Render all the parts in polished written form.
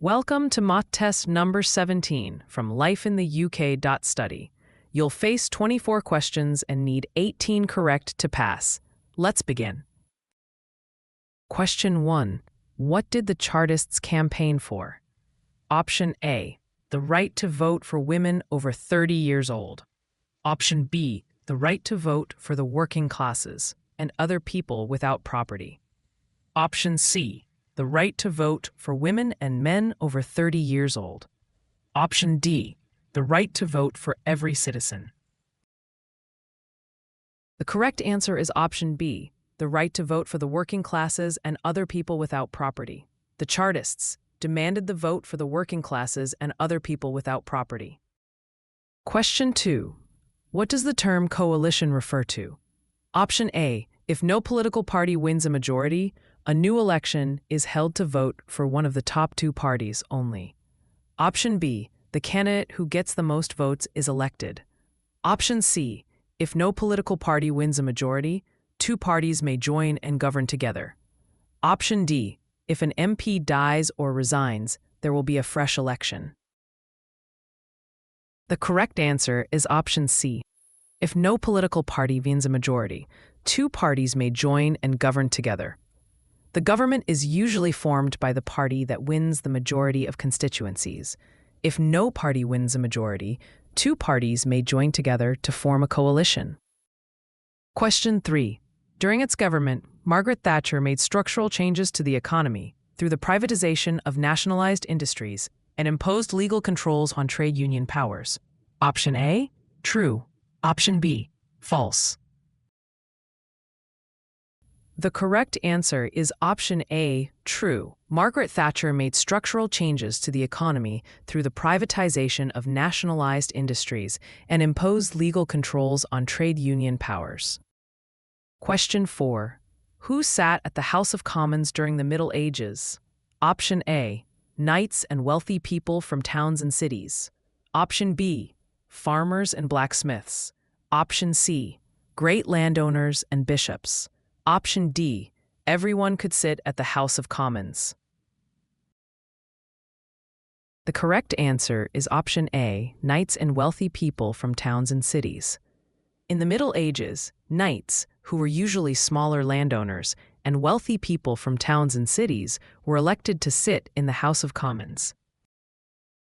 Welcome to mock test number 17 from lifeintheuk.study. You'll face 24 questions and need 18 correct to pass. Let's begin. Question 1. What did the Chartists campaign for? Option A. The right to vote for women over 30 years old. Option B. The right to vote for the working classes and other people without property. Option C. The right to vote for women and men over 30 years old. Option D. The right to vote for every citizen. The correct answer is option B. The right to vote for the working classes and other people without property. The Chartists demanded the vote for the working classes and other people without property. Question 2. What does the term coalition refer to? Option A. If no political party wins a majority, a new election is held to vote for one of the top two parties only. Option B. The candidate who gets the most votes is elected. Option C. If no political party wins a majority, two parties may join and govern together. Option D. If an MP dies or resigns, there will be a fresh election. The correct answer is option C. If no political party wins a majority, two parties may join and govern together. The government is usually formed by the party that wins the majority of constituencies. If no party wins a majority, two parties may join together to form a coalition. Question 3. During its government, Margaret Thatcher made structural changes to the economy through the privatization of nationalized industries and imposed legal controls on trade union powers. Option A, true. Option B, false. The correct answer is option A, true. Margaret Thatcher made structural changes to the economy through the privatization of nationalized industries and imposed legal controls on trade union powers. Question 4. Who sat at the House of Commons during the Middle Ages? Option A, knights and wealthy people from towns and cities. Option B, farmers and blacksmiths. Option C, great landowners and bishops. Option D, everyone could sit at the House of Commons. The correct answer is option A, knights and wealthy people from towns and cities. In the Middle Ages, knights, who were usually smaller landowners, and wealthy people from towns and cities were elected to sit in the House of Commons.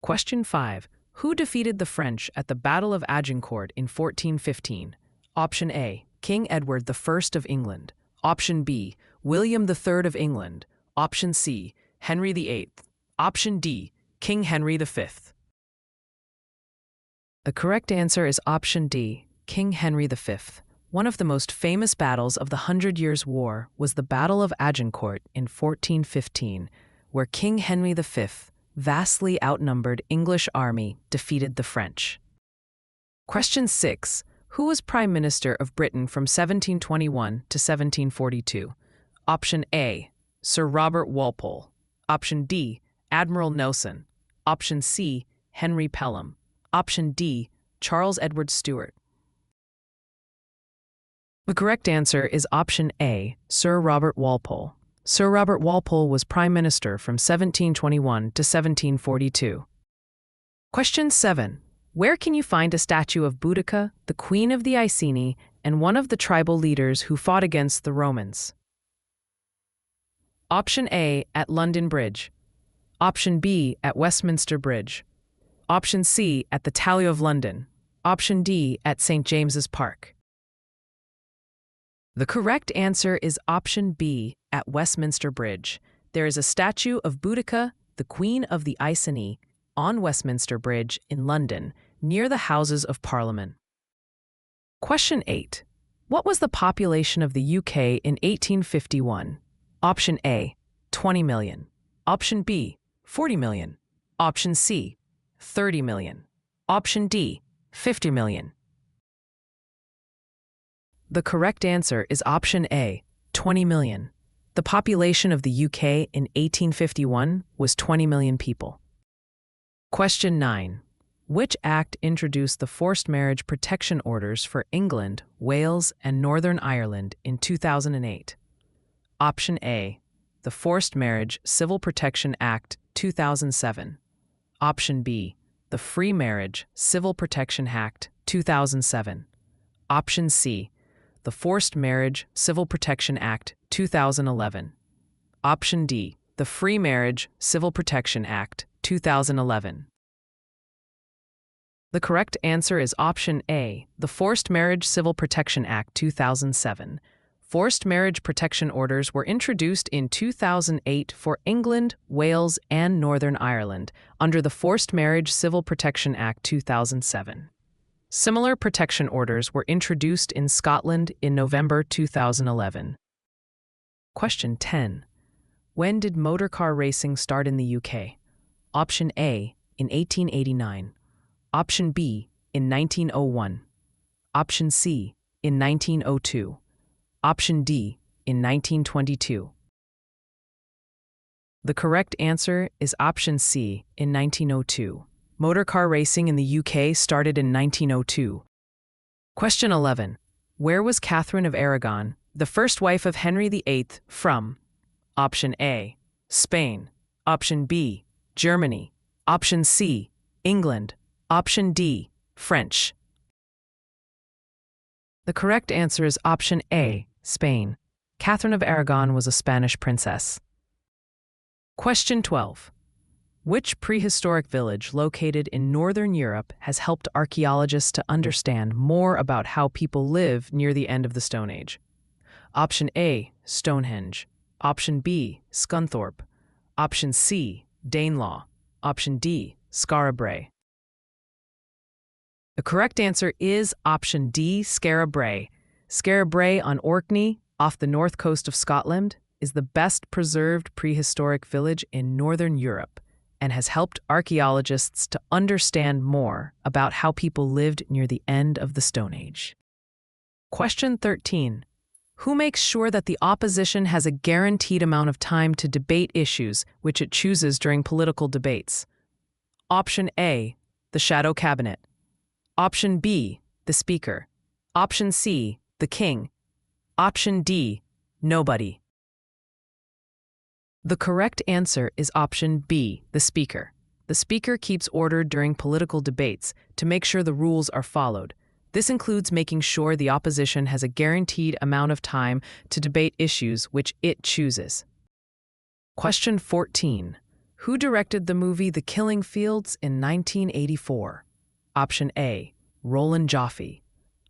Question 5. Who defeated the French at the Battle of Agincourt in 1415? Option A, King Edward I of England. Option B, William III of England. Option C, Henry VIII. Option D, King Henry V. The correct answer is option D, King Henry V. One of the most famous battles of the 100 Years' War was the Battle of Agincourt in 1415, where King Henry V, vastly outnumbered English army, defeated the French. Question 6. Who was Prime Minister of Britain from 1721 to 1742? Option A, Sir Robert Walpole. Option D, Admiral Nelson. Option C, Henry Pelham. Option D, Charles Edward Stuart. The correct answer is option A, Sir Robert Walpole. Sir Robert Walpole was Prime Minister from 1721 to 1742. Question 7. Where can you find a statue of Boudica, the Queen of the Iceni, and one of the tribal leaders who fought against the Romans? Option A, at London Bridge. Option B, at Westminster Bridge. Option C, at the Tower of London. Option D, at St. James's Park. The correct answer is option B, at Westminster Bridge. There is a statue of Boudica, the Queen of the Iceni, on Westminster Bridge in London, near the Houses of Parliament. Question 8. What was the population of the UK in 1851? Option A, 20 million. Option B, 40 million. Option C, 30 million. Option D, 50 million. The correct answer is option A, 20 million. The population of the UK in 1851 was 20 million people. Question 9. Which act introduced the forced marriage protection orders for England, Wales, and Northern Ireland in 2008? Option A, the Forced Marriage Civil Protection Act, 2007. Option B, the Free Marriage Civil Protection Act, 2007. Option C, the Forced Marriage Civil Protection Act, 2011. Option D, the Free Marriage Civil Protection Act, 2011. The correct answer is option A, the Forced Marriage Civil Protection Act, 2007. Forced marriage protection orders were introduced in 2008 for England, Wales, and Northern Ireland under the Forced Marriage Civil Protection Act, 2007. Similar protection orders were introduced in Scotland in November 2011. Question 10. When did motorcar racing start in the UK? Option A, in 1889. Option B, in 1901. Option C, in 1902. Option D, in 1922. The correct answer is option C, in 1902. Motorcar racing in the UK started in 1902. Question 11. Where was Catherine of Aragon, the first wife of Henry VIII, from? Option A, Spain. Option B, Germany. Option C, England. Option D, French. The correct answer is option A, Spain. Catherine of Aragon was a Spanish princess. Question 12. Which prehistoric village located in Northern Europe has helped archaeologists to understand more about how people lived near the end of the Stone Age? Option A, Stonehenge. Option B, Scunthorpe. Option C, Danelaw. Option D, Skara Brae. The correct answer is option D, Skara Brae. Skara Brae on Orkney, off the north coast of Scotland, is the best preserved prehistoric village in Northern Europe and has helped archaeologists to understand more about how people lived near the end of the Stone Age. Question 13. Who makes sure that the opposition has a guaranteed amount of time to debate issues which it chooses during political debates? Option A, the shadow cabinet. Option B, the speaker. Option C, the king. Option D, nobody. The correct answer is option B, the speaker. The speaker keeps order during political debates to make sure the rules are followed. This includes making sure the opposition has a guaranteed amount of time to debate issues which it chooses. Question 14. Who directed the movie The Killing Fields in 1984? Option A, Roland Joffe.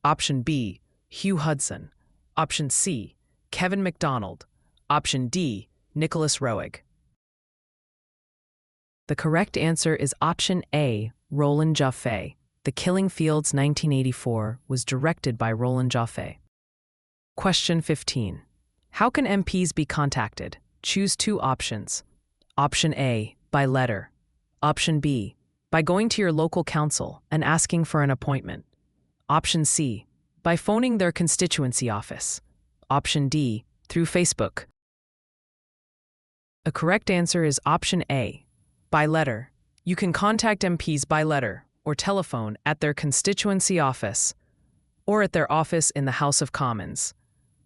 Option B, Hugh Hudson. Option C, Kevin MacDonald. Option D, Nicholas Roeg. The correct answer is option A, Roland Joffe. The Killing Fields 1984 was directed by Roland Joffe. Question 15. How can MPs be contacted? Choose two options. Option A, by letter. Option B, by going to your local council and asking for an appointment. Option C, by phoning their constituency office. Option D, through Facebook. The correct answer is option A, by letter. You can contact MPs by letter or telephone at their constituency office or at their office in the House of Commons.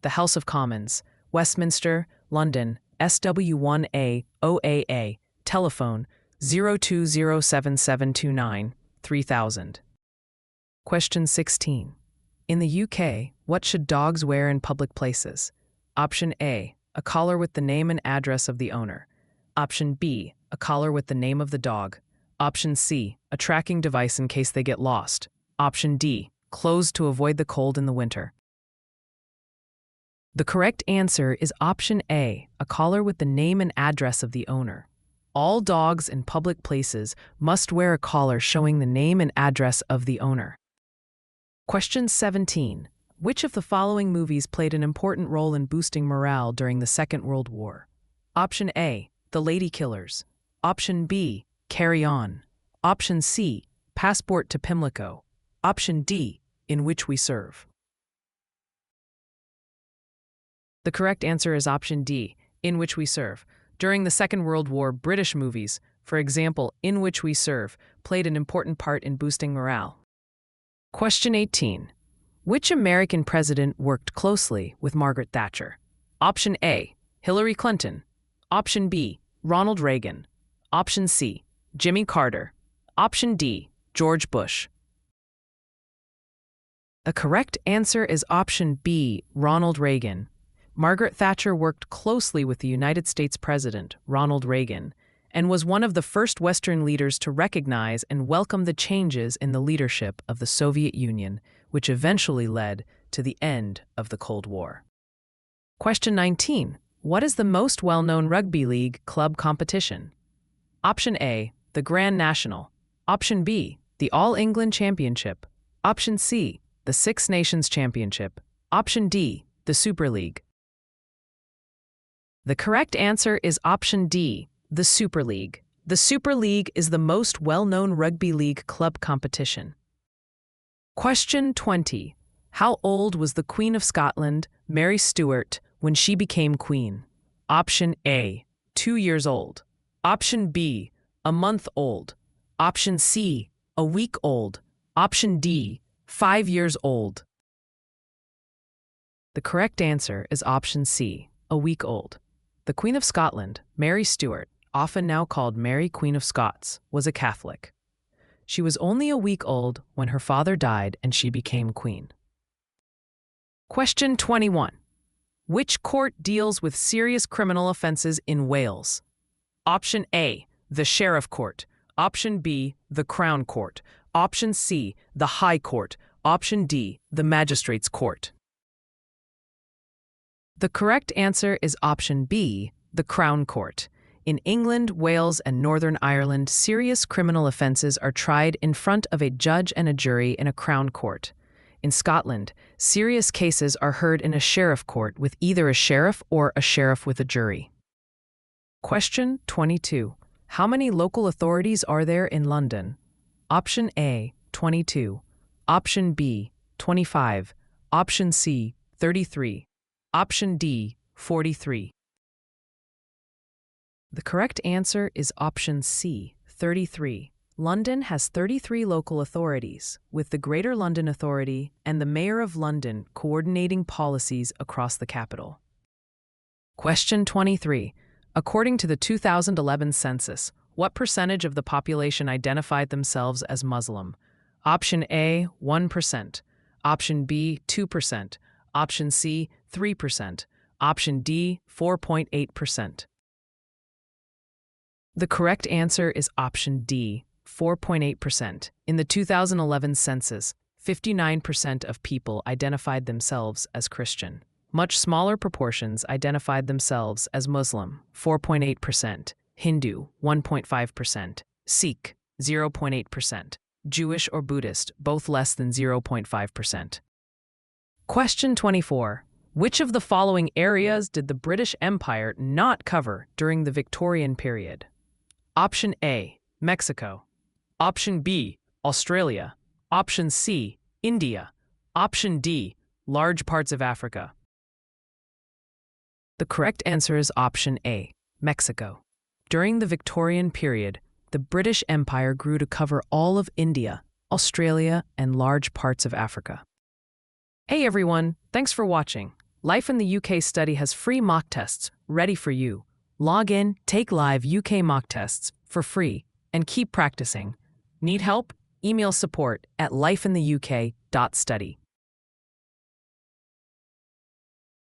The House of Commons, Westminster, London, SW1A OAA, telephone 0207729 3000. Question 16. In the UK, what should dogs wear in public places? Option A, a collar with the name and address of the owner. Option B, a collar with the name of the dog. Option C, a tracking device in case they get lost. Option D, clothes to avoid the cold in the winter. The correct answer is option A, a collar with the name and address of the owner. All dogs in public places must wear a collar showing the name and address of the owner. Question 17. Which of the following movies played an important role in boosting morale during the Second World War? Option A, The Lady Killers. Option B, Carry On. Option C, Passport to Pimlico. Option D, In Which We Serve. The correct answer is option D, In Which We Serve. During the Second World War, British movies, for example, In Which We Serve, played an important part in boosting morale. Question 18. Which American president worked closely with Margaret Thatcher? Option A, Hillary Clinton. Option B, Ronald Reagan. Option C, Jimmy Carter. Option D, George Bush. The correct answer is option B, Ronald Reagan. Margaret Thatcher worked closely with the United States President, Ronald Reagan, and was one of the first Western leaders to recognize and welcome the changes in the leadership of the Soviet Union, which eventually led to the end of the Cold War. Question 19. What is the most well-known rugby league club competition? Option A, the Grand National. Option B, the All England Championship. Option C, the Six Nations Championship. Option D, the Super League. The correct answer is option D, the Super League. The Super League is the most well-known rugby league club competition. Question 20. How old was the Queen of Scotland, Mary Stuart, when she became queen? Option A, 2 years old. Option B, a month old. Option C, a week old. Option D, 5 years old. The correct answer is option C, a week old. The Queen of Scotland, Mary Stuart, often now called Mary Queen of Scots, was a Catholic. She was only a week old when her father died and she became queen. Question 21. Which court deals with serious criminal offenses in Wales? Option A, the Sheriff Court. Option B, the Crown Court. Option C, the High Court. Option D, the Magistrates' Court. The correct answer is option B, the Crown Court. In England, Wales, and Northern Ireland, serious criminal offences are tried in front of a judge and a jury in a Crown Court. In Scotland, serious cases are heard in a Sheriff Court with either a sheriff or a sheriff with a jury. Question 22. How many local authorities are there in London? Option A, 22. Option B, 25. Option C, 33. Option D, 43. The correct answer is option C, 33. London has 33 local authorities, with the Greater London Authority and the Mayor of London coordinating policies across the capital. Question 23. According to the 2011 census, what percentage of the population identified themselves as Muslim? Option A, 1%. Option B, 2%. Option C, 3%. Option D, 4.8%. The correct answer is option D, 4.8%. In the 2011 census, 59% of people identified themselves as Christian. Much smaller proportions identified themselves as Muslim, 4.8%, Hindu, 1.5%, Sikh, 0.8%, Jewish or Buddhist, both less than 0.5%. Question 24. Which of the following areas did the British Empire not cover during the Victorian period? Option A, Mexico. Option B, Australia. Option C, India. Option D, large parts of Africa. The correct answer is option A, Mexico. During the Victorian period, the British Empire grew to cover all of India, Australia, and large parts of Africa. Hey everyone, thanks for watching. Life in the UK Study has free mock tests ready for you. Log in, take live UK mock tests for free, and keep practicing. Need help? Email support@lifeintheuk.study.